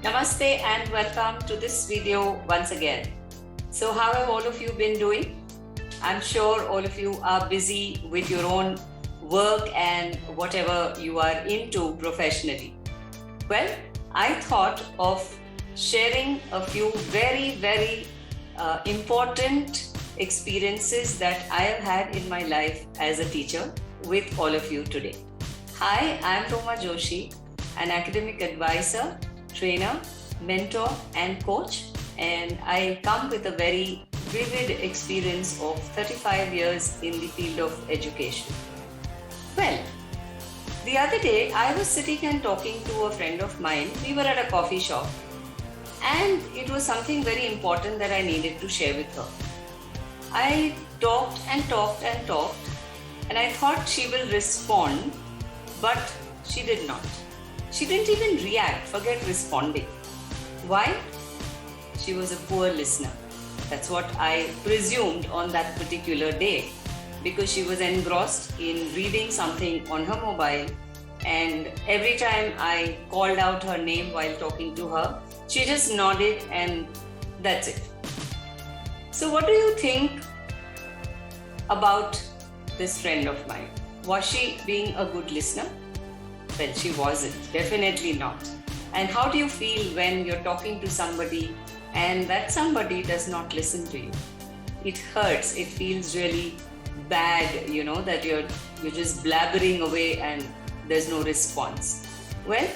Namaste and welcome to this video once again. So how have all of you been doing? I'm sure all of you are busy with your own work and whatever you are into professionally. Well, I thought of sharing a few very important experiences that I have had in my life as a teacher with all of you today. Hi, I'm Roma Joshi, an academic advisor, trainer, mentor, and coach, and I come with a very vivid experience of 35 years in the field of education. Well, the other day I was sitting and talking to a friend of mine. We were at a coffee shop, and it was something very important that I needed to share with her. I talked and talked and talked, and I thought she will respond, but she did not. She didn't even react, forget responding. Why? She was a poor listener. That's what I presumed on that particular day, because she was engrossed in reading something on her mobile, and every time I called out her name while talking to her, she just nodded and that's it. So what do you think about this friend of mine? Was she being a good listener? Well, she wasn't, definitely not. And how do you feel when you're talking to somebody and that somebody does not listen to you? It hurts, it feels really bad, that you're just blabbering away and there's no response. Well,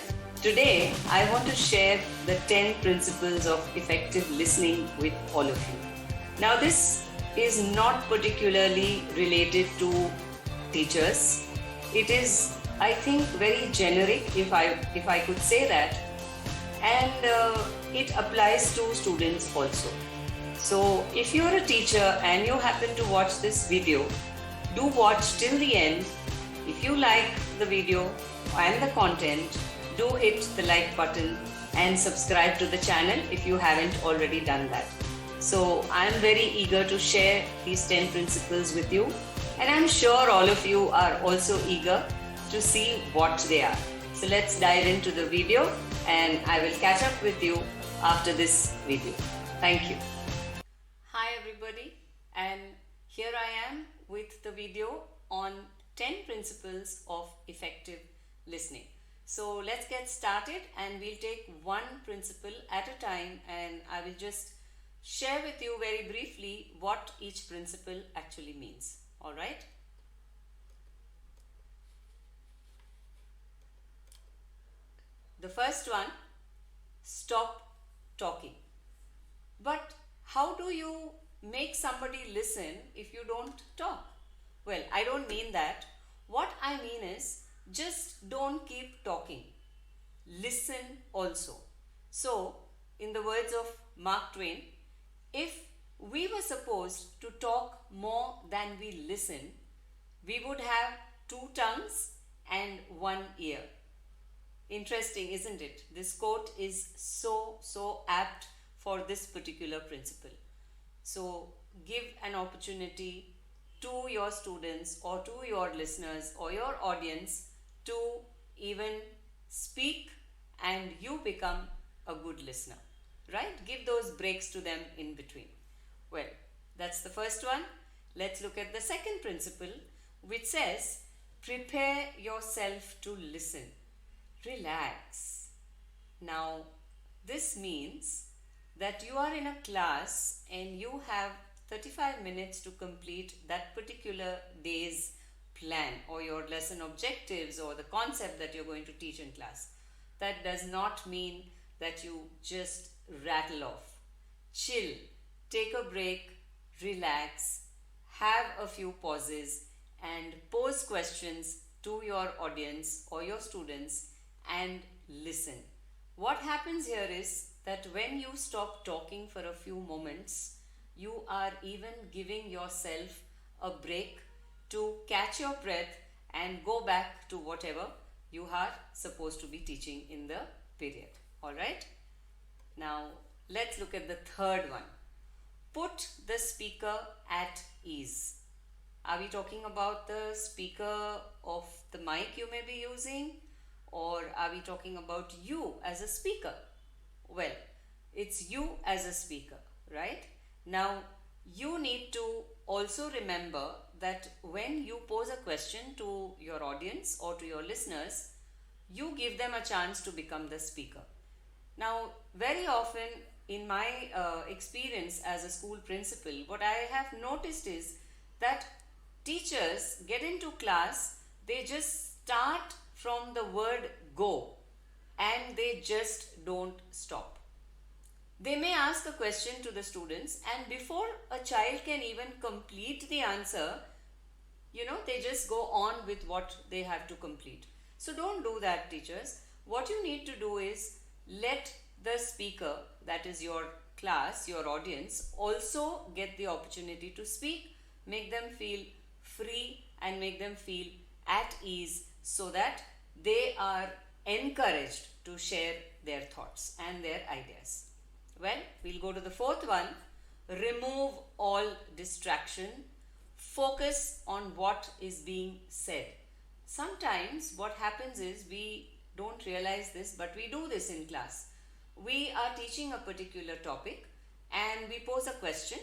today I want to share the 10 principles of effective listening with all of you. Now, this is not particularly related to teachers. It is, I think, very generic, if I could say that, and it applies to students also. So if you're a teacher and you happen to watch this video, do watch till the end. If you like the video and the content, do hit the like button and subscribe to the channel if you haven't already done that. So I'm very eager to share these 10 principles with you, and I'm sure all of you are also eager to see what they are. So let's dive into the video, and I will catch up with you after this video. Thank you. Hi everybody, and here I am with the video on 10 principles of effective listening. So let's get started, and we'll take one principle at a time, and I will just share with you very briefly what each principle actually means. All right? The first one, stop talking. But how do you make somebody listen if you don't talk? Well, I don't mean that. What I mean is, just don't keep talking. Listen also. So, in the words of Mark Twain, if we were supposed to talk more than we listen, we would have 2 tongues and 1 ear. Interesting, isn't it? This quote is so apt for this particular principle. So give an opportunity to your students or to your listeners or your audience to even speak, and you become a good listener, right? Give those breaks to them in between. Well, that's the first one. Let's look at the second principle, which says, prepare yourself to listen. Relax. Now, this means that you are in a class and you have 35 minutes to complete that particular day's plan or your lesson objectives or the concept that you're going to teach in class. That does not mean that you just rattle off. Chill, take a break, relax, have a few pauses, and pose questions to your audience or your students and listen. What happens here is that when you stop talking for a few moments, you are even giving yourself a break to catch your breath and go back to whatever you are supposed to be teaching in the period. Alright? Now, let's look at the third one. Put the speaker at ease. Are we talking about the speaker of the mic you may be using? Or are we talking about you as a speaker? Well, it's you as a speaker, right? Now, you need to also remember that when you pose a question to your audience or to your listeners, you give them a chance to become the speaker. Now, very often in my experience as a school principal, what I have noticed is that teachers get into class, they just start from the word go and they just don't stop. They may ask a question to the students, and before a child can even complete the answer, they just go on with what they have to complete. So don't do that, teachers. What you need to do is let the speaker, that is your class, your audience, also get the opportunity to speak, make them feel free and make them feel at ease so that they are encouraged to share their thoughts and their ideas. Well, we'll go to the fourth one. Remove all distraction. Focus on what is being said. Sometimes what happens is we don't realize this, but we do this in class. We are teaching a particular topic and we pose a question,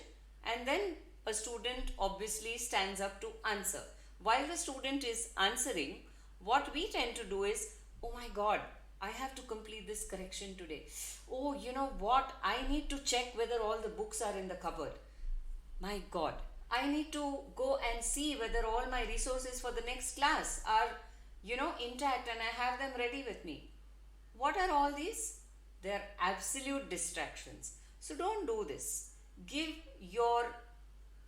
and then a student obviously stands up to answer. While the student is answering, what we tend to do is, oh my god, I have to complete this correction today. Oh, you know what? I need to check whether all the books are in the cupboard. My god, I need to go and see whether all my resources for the next class are, intact and I have them ready with me. What are all these? They're absolute distractions. So don't do this. Give your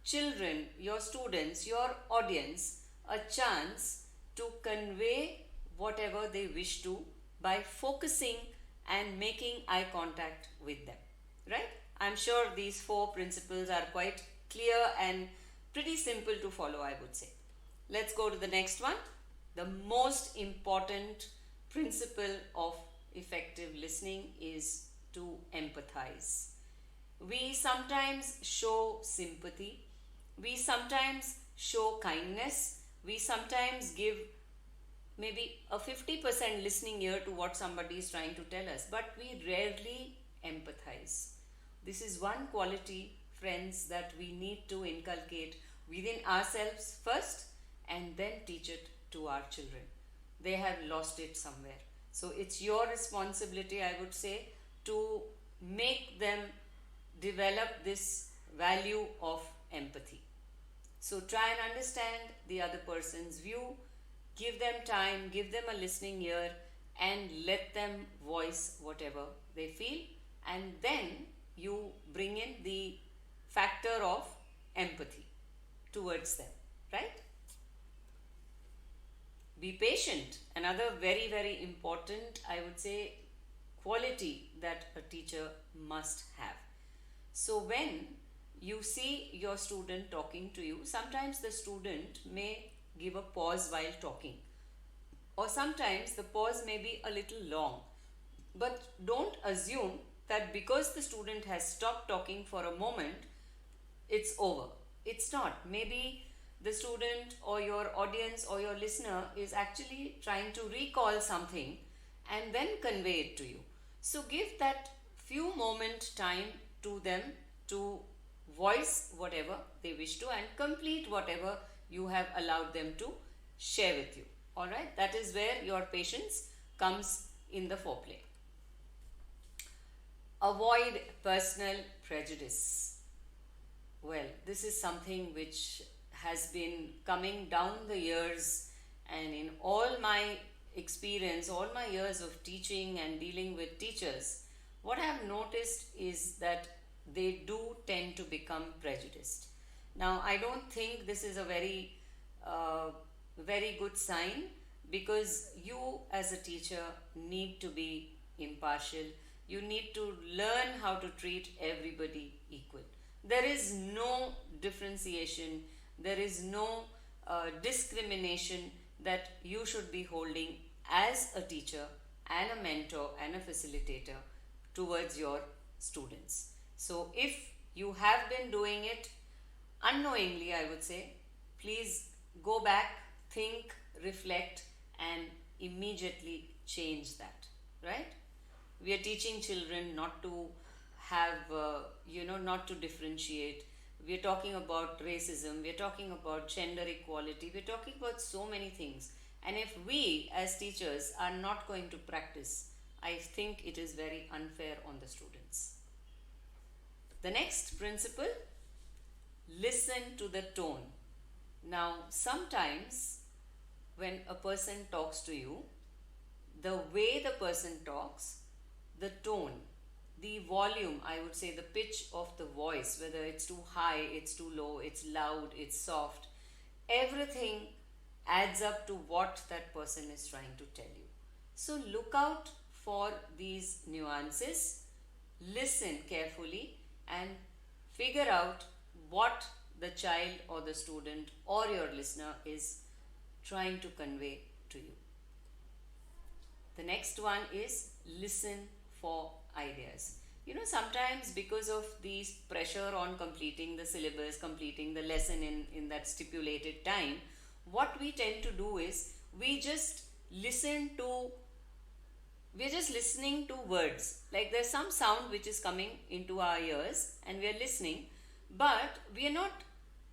children, your students, your audience a chance to convey whatever they wish to by focusing and making eye contact with them. Right? I'm sure these 4 principles are quite clear and pretty simple to follow, I would say. Let's go to the next one. The most important principle of effective listening is to empathize. We sometimes show sympathy, we sometimes show kindness, we sometimes give maybe a 50% listening ear to what somebody is trying to tell us, but we rarely empathize. This is one quality, friends, that we need to inculcate within ourselves first and then teach it to our children. They have lost it somewhere. So it's your responsibility, I would say, to make them develop this value of empathy. So try and understand the other person's view, give them time, give them a listening ear, and let them voice whatever they feel, and then you bring in the factor of empathy towards them, right? Be patient. Another very, very important, I would say, quality that a teacher must have. So when you see your student talking to you, sometimes the student may give a pause while talking, or sometimes the pause may be a little long. But don't assume that because the student has stopped talking for a moment, it's over. It's not. Maybe the student or your audience or your listener is actually trying to recall something and then convey it to you. So give that few moment time to them to voice whatever they wish to and complete whatever you have allowed them to share with you. Alright, that is where your patience comes in the foreplay. Avoid personal prejudice. Well, this is something which has been coming down the years, and in all my experience, all my years of teaching and dealing with teachers, what I have noticed is that they do tend to become prejudiced. Now, I don't think this is a very good sign, because you as a teacher need to be impartial. You need to learn how to treat everybody equal. There is no differentiation, there is no discrimination that you should be holding as a teacher and a mentor and a facilitator towards your students. So if you have been doing it unknowingly, I would say, please go back, think, reflect, and immediately change that, right? We are teaching children not to have, not to differentiate. We are talking about racism, we are talking about gender equality, we are talking about so many things. And if we as teachers are not going to practice, I think it is very unfair on the students. The next principle, listen to the tone. Now, sometimes when a person talks to you, the way the person talks, the tone, the volume, I would say the pitch of the voice, whether it's too high, it's too low, it's loud, it's soft, everything adds up to what that person is trying to tell you. So look out for these nuances, listen carefully, and figure out what the child or the student or your listener is trying to convey to you. The next one is listen for ideas. Sometimes because of these pressure on completing the syllabus, completing the lesson in that stipulated time, what we tend to do is we're just listening to words. Like there's some sound which is coming into our ears and we are listening, but we are not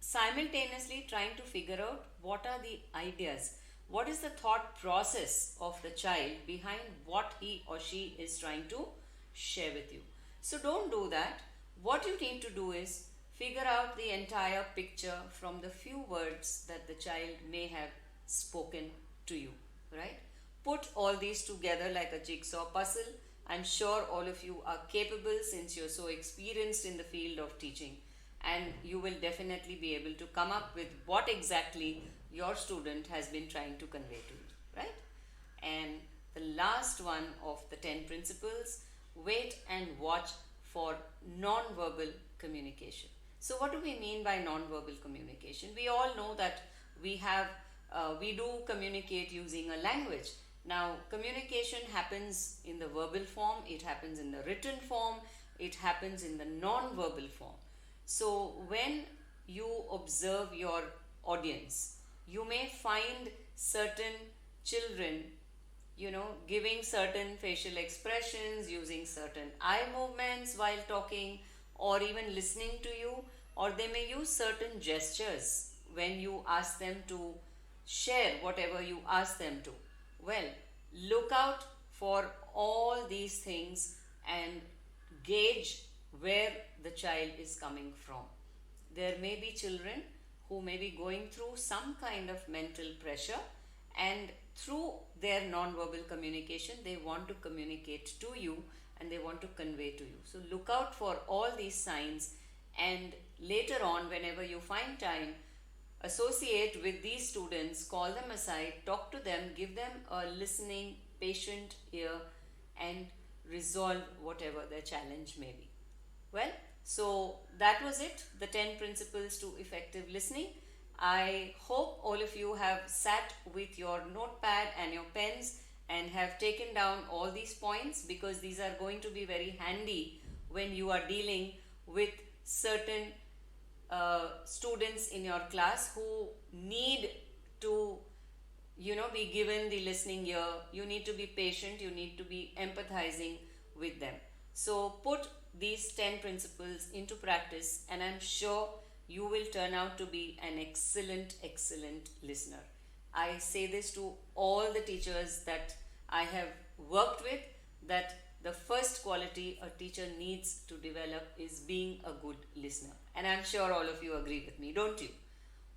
simultaneously trying to figure out what are the ideas. What is the thought process of the child behind what he or she is trying to share with you? So don't do that. What you need to do is figure out the entire picture from the few words that the child may have spoken to you, right? Put all these together like a jigsaw puzzle. I'm sure all of you are capable since you're so experienced in the field of teaching, and you will definitely be able to come up with what exactly your student has been trying to convey to you, right? And the last one of the 10 principles, wait and watch for non-verbal communication. So what do we mean by non-verbal communication? We all know that we do communicate using a language. Now, communication happens in the verbal form, it happens in the written form, it happens in the non-verbal form. So when you observe your audience, you may find certain children, giving certain facial expressions, using certain eye movements while talking, or even listening to you, or they may use certain gestures when you ask them to share whatever you ask them to. Well, look out for all these things and gauge where the child is coming from. There may be children who may be going through some kind of mental pressure, and through their non-verbal communication they want to communicate to you and they want to convey to you. So look out for all these signs, and later on, whenever you find time, associate with these students, call them aside, talk to them, give them a listening, patient ear, and resolve whatever their challenge may be. Well, so that was it, the 10 principles to effective listening. I hope all of you have sat with your notepad and your pens and have taken down all these points, because these are going to be very handy when you are dealing with certain students in your class who need to be given the listening ear. You need to be patient, you need to be empathizing with them. So put these 10 principles into practice, and I'm sure you will turn out to be an excellent listener. I say this to all the teachers that I have worked with, that the first quality a teacher needs to develop is being a good listener. And I'm sure all of you agree with me, don't you?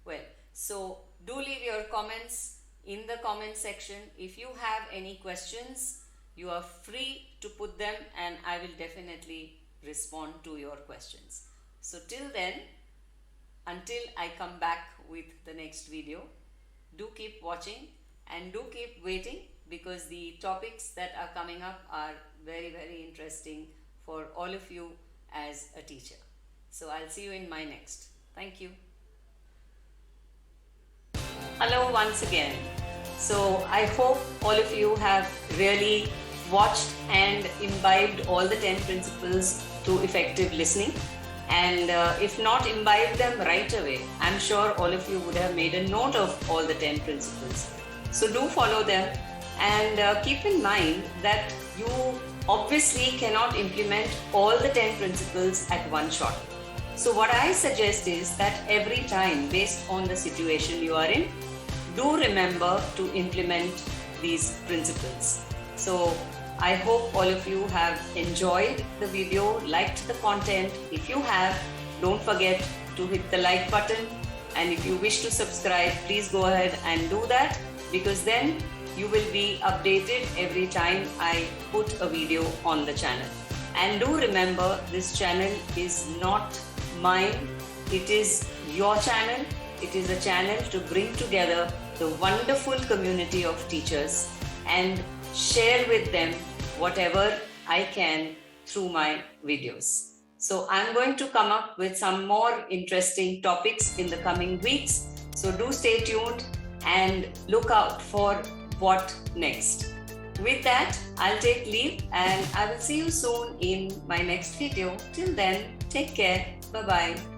Well, so do leave your comments in the comment section. If you have any questions, you are free to put them and I will definitely respond to your questions. So till then, until I come back with the next video, do keep watching and do keep waiting, because the topics that are coming up are very interesting for all of you as a teacher. So I'll see you in my next. Thank you. Hello once again. So I hope all of you have really watched and imbibed all the 10 principles to effective listening. And if not imbibe them right away, I'm sure all of you would have made a note of all the 10 principles. So do follow them, and keep in mind that you obviously cannot implement all the 10 principles at one shot. So what I suggest is that every time, based on the situation you are in, do remember to implement these principles. So I hope all of you have enjoyed the video, liked the content. If you have, don't forget to hit the like button. And if you wish to subscribe, please go ahead and do that, because then you will be updated every time I put a video on the channel. And do remember, this channel is not mine, it is your channel. It is a channel to bring together the wonderful community of teachers and share with them whatever I can through my videos. So I'm going to come up with some more interesting topics in the coming weeks. So do stay tuned and look out for what next. With that, I'll take leave and I will see you soon in my next video. Till then, take care. Bye-bye.